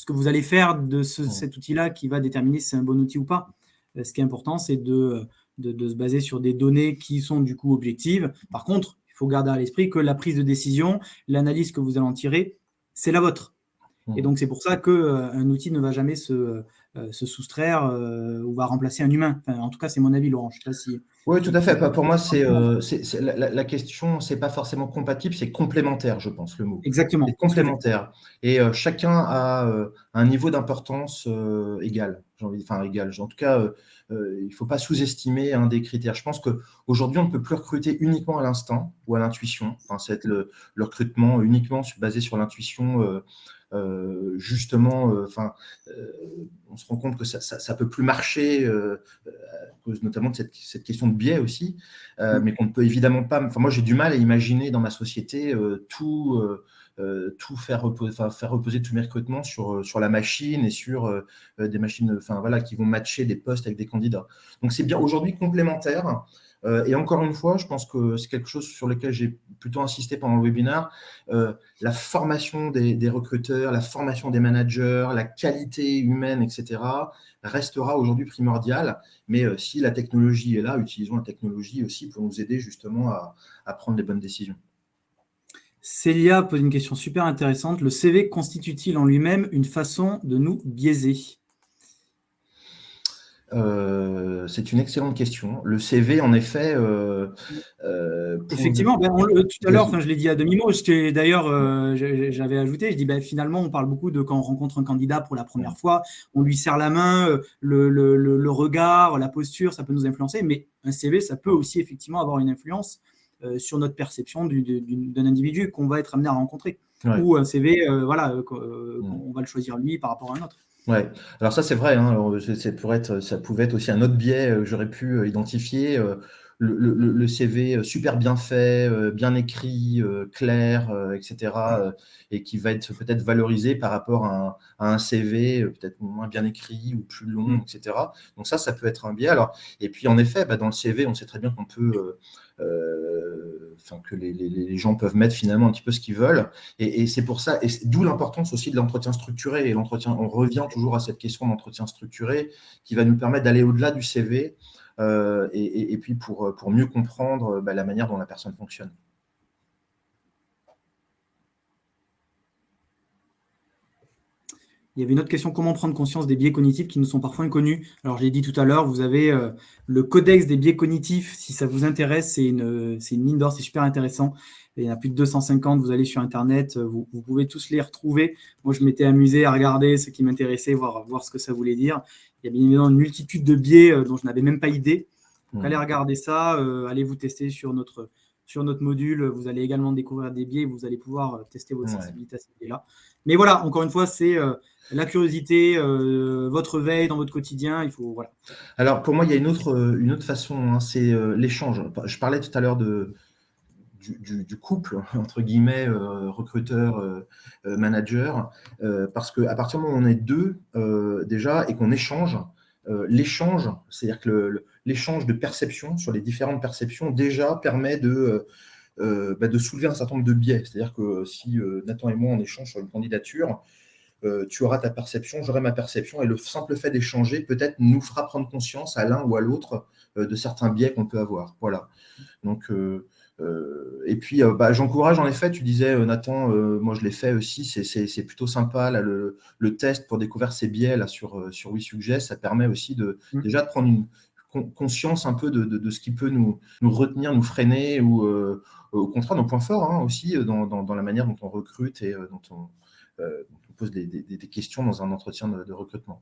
que vous allez faire de cet outil-là qui va déterminer si c'est un bon outil ou pas. Ce qui est important, c'est de se baser sur des données qui sont du coup objectives. Par contre, il faut garder à l'esprit que la prise de décision, l'analyse que vous allez en tirer, c'est la vôtre. Et donc, c'est pour ça qu'un outil ne va jamais se se soustraire ou va remplacer un humain. Enfin, en tout cas, c'est mon avis, Laurent. Je ne sais pas si… Oui, tout à fait. Pour moi, la question, c'est pas forcément compatible, c'est complémentaire, je pense, le mot. C'est Exactement. complémentaire. Et chacun a un niveau d'importance égal. Égal. En tout cas, il ne faut pas sous-estimer un des critères. Je pense qu'aujourd'hui, on ne peut plus recruter uniquement à l'instinct ou à l'intuition. Enfin, c'est le recrutement uniquement basé sur l'intuition. Justement, on se rend compte que ça peut plus marcher, à cause notamment de cette question de biais aussi, mais qu'on ne peut évidemment pas. Enfin, moi, j'ai du mal à imaginer dans ma société tout faire reposer tous mes recrutements sur la machine et sur des machines, qui vont matcher des postes avec des candidats. Donc, c'est bien aujourd'hui complémentaire. Et encore une fois, je pense que c'est quelque chose sur lequel j'ai plutôt insisté pendant le webinaire. La formation des recruteurs, la formation des managers, la qualité humaine, etc., restera aujourd'hui primordiale. Mais si la technologie est là, utilisons la technologie aussi pour nous aider justement à prendre les bonnes décisions. Célia pose une question super intéressante. Le CV constitue-t-il en lui-même une façon de nous biaiser ? C'est une excellente question. Le CV, en effet… Effectivement, tout à l'heure, je l'ai dit à demi-mot, d'ailleurs, j'avais ajouté, je dis finalement, on parle beaucoup de quand on rencontre un candidat pour la première fois, on lui serre la main, le regard, la posture, ça peut nous influencer, mais un CV, ça peut aussi effectivement avoir une influence sur notre perception d'un individu qu'on va être amené à rencontrer. Ouais. Ou un CV, on va le choisir lui par rapport à un autre. Ouais, alors ça c'est vrai, hein. Alors, ça pouvait être aussi un autre biais que j'aurais pu identifier. Le CV super bien fait, bien écrit, clair, etc., et qui va être peut-être valorisé par rapport à un CV peut-être moins bien écrit ou plus long, etc. Donc ça peut être un biais. Alors, et puis en effet, dans le CV, on sait très bien qu'on peut… que les gens peuvent mettre finalement un petit peu ce qu'ils veulent. Et c'est pour ça, et d'où l'importance aussi de l'entretien structuré. Et l'entretien, on revient toujours à cette question d'entretien structuré qui va nous permettre d'aller au-delà du CV et puis pour mieux comprendre la manière dont la personne fonctionne. Il y avait une autre question, comment prendre conscience des biais cognitifs qui nous sont parfois inconnus? Alors, je l'ai dit tout à l'heure, vous avez le codex des biais cognitifs, si ça vous intéresse, c'est une mine d'or, c'est super intéressant. Il y en a plus de 250, vous allez sur Internet, vous pouvez tous les retrouver. Moi, je m'étais amusé à regarder ce qui m'intéressait, voir ce que ça voulait dire. Il y a bien évidemment une multitude de biais dont je n'avais même pas idée. Donc, allez regarder ça, allez vous tester sur notre module. Vous allez également découvrir des biais, vous allez pouvoir tester votre sensibilité à ces biais-là. Mais voilà, encore une fois, c'est… la curiosité, votre veille dans votre quotidien, il faut… Voilà. Alors, pour moi, il y a une autre façon, hein, c'est l'échange. Je parlais tout à l'heure du couple, entre guillemets, recruteur-manager, parce qu'à partir du moment où on est deux déjà et qu'on échange, l'échange, c'est-à-dire que l'échange de perceptions sur les différentes perceptions déjà permet de soulever un certain nombre de biais. C'est-à-dire que si Nathan et moi, on échange sur une candidature, tu auras ta perception, j'aurai ma perception, et le simple fait d'échanger peut-être nous fera prendre conscience à l'un ou à l'autre de certains biais qu'on peut avoir. Voilà. Donc, et puis, j'encourage en effet, tu disais, Nathan, moi je l'ai fait aussi, c'est plutôt sympa, là, le test pour découvrir ces biais là, sur WeSuggest, ça permet aussi déjà de prendre une conscience un peu de ce qui peut nous retenir, nous freiner, ou au contraire nos points forts hein, aussi dans la manière dont on recrute et dont on pose des questions dans un entretien de recrutement.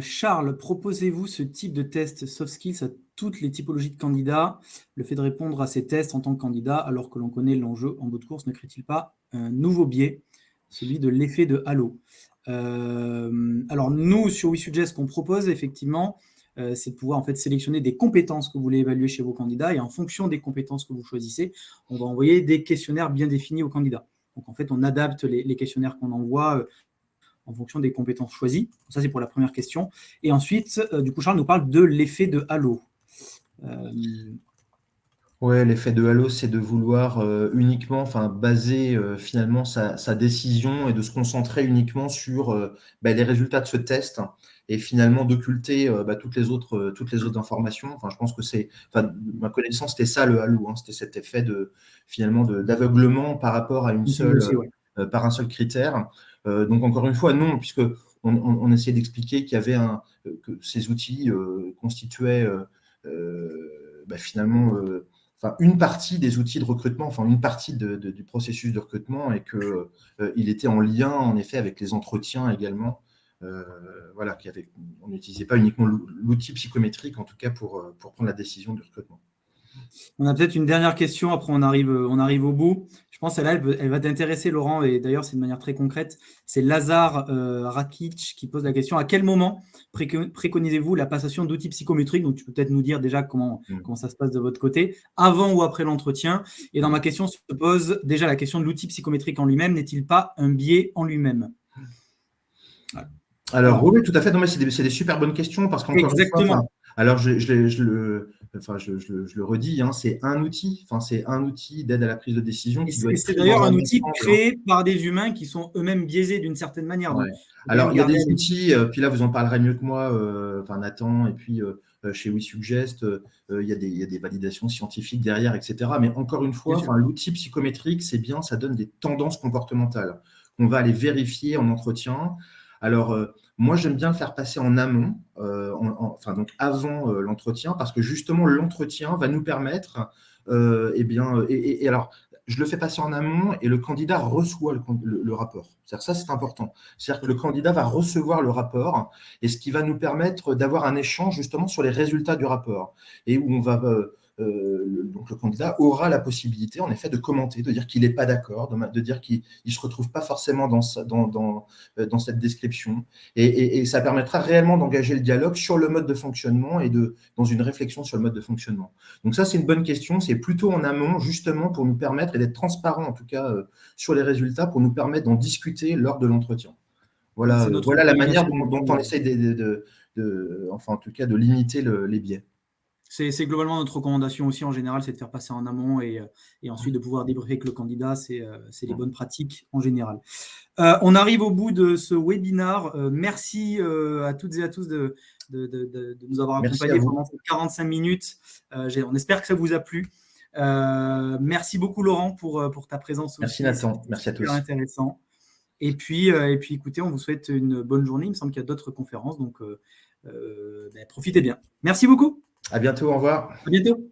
Charles, proposez-vous ce type de test soft skills à toutes les typologies de candidats? Le fait de répondre à ces tests en tant que candidat, alors que l'on connaît l'enjeu en bout de course, ne crée-t-il pas un nouveau biais, celui de l'effet de halo? Alors nous, sur WeSuggest, ce qu'on propose effectivement, c'est de pouvoir en fait sélectionner des compétences que vous voulez évaluer chez vos candidats, et en fonction des compétences que vous choisissez, on va envoyer des questionnaires bien définis aux candidats. Donc en fait, on adapte les questionnaires qu'on envoie en fonction des compétences choisies. Ça, c'est pour la première question. Et ensuite, du coup, Charles nous parle de l'effet de halo. Ouais, l'effet de halo, c'est de vouloir uniquement, baser finalement sa décision et de se concentrer uniquement sur les résultats de ce test et finalement d'occulter toutes les autres informations. Je pense que ma connaissance, c'était ça le halo, hein, c'était cet effet d'aveuglement par rapport à par un seul critère. Donc, encore une fois, non, puisque on essayait d'expliquer qu'il y avait que ces outils constituaient finalement une partie des outils de recrutement, enfin une partie du processus de recrutement, et qu'il était en lien, en effet, avec les entretiens également. Voilà, on n'utilisait pas uniquement l'outil psychométrique, en tout cas pour prendre la décision du recrutement. On a peut-être une dernière question, après on arrive au bout. Je pense que celle-là, elle va t'intéresser, Laurent, et d'ailleurs, c'est de manière très concrète. C'est Lazare Rakic qui pose la question. À quel moment préconisez-vous la passation d'outils psychométriques? Donc, tu peux peut-être nous dire déjà comment ça se passe de votre côté, avant ou après l'entretien. Et dans ma question se pose déjà la question de l'outil psychométrique en lui-même. N'est-il pas un biais en lui-même? Voilà. Alors, oui, tout à fait. Non, mais c'est des super bonnes questions, parce qu'encore une fois, alors je le redis, hein, c'est un outil d'aide à la prise de décision qui doit être. C'est d'ailleurs un outil créé par des humains qui sont eux-mêmes biaisés d'une certaine manière. Ouais. Alors, il y a des outils, puis là, vous en parlerez mieux que moi, Nathan, et puis chez WeSuggest, il y a des validations scientifiques derrière, etc. Mais encore une fois, l'outil psychométrique, c'est bien, ça donne des tendances comportementales qu'on va aller vérifier en entretien. Alors, moi, j'aime bien le faire passer en amont, donc avant l'entretien, parce que justement, l'entretien va nous permettre, alors, je le fais passer en amont et le candidat reçoit le rapport. Ça, c'est important. C'est-à-dire que le candidat va recevoir le rapport, et ce qui va nous permettre d'avoir un échange justement sur les résultats du rapport, et où donc le candidat aura la possibilité, en effet, de commenter, de dire qu'il n'est pas d'accord, de dire qu'il ne se retrouve pas forcément dans cette description. Et ça permettra réellement d'engager le dialogue sur le mode de fonctionnement et dans une réflexion sur le mode de fonctionnement. Donc ça, c'est une bonne question. C'est plutôt en amont, justement, pour nous permettre, et d'être transparent, en tout cas, sur les résultats, pour nous permettre d'en discuter lors de l'entretien. Voilà la manière dont on essaie en tout cas, de limiter les biais. C'est globalement notre recommandation aussi, en général, c'est de faire passer en amont et ensuite de pouvoir débriefer avec le candidat. C'est les bonnes pratiques en général. On arrive au bout de ce webinaire. Merci à toutes et à tous de nous avoir accompagnés pendant ces 45 minutes. On espère que ça vous a plu. Merci beaucoup, Laurent, pour ta présence aussi. Merci, Nathan. Merci à tous. Super intéressant. Et puis, écoutez, on vous souhaite une bonne journée. Il me semble qu'il y a d'autres conférences, donc profitez bien. Merci beaucoup. À bientôt, au revoir. À bientôt.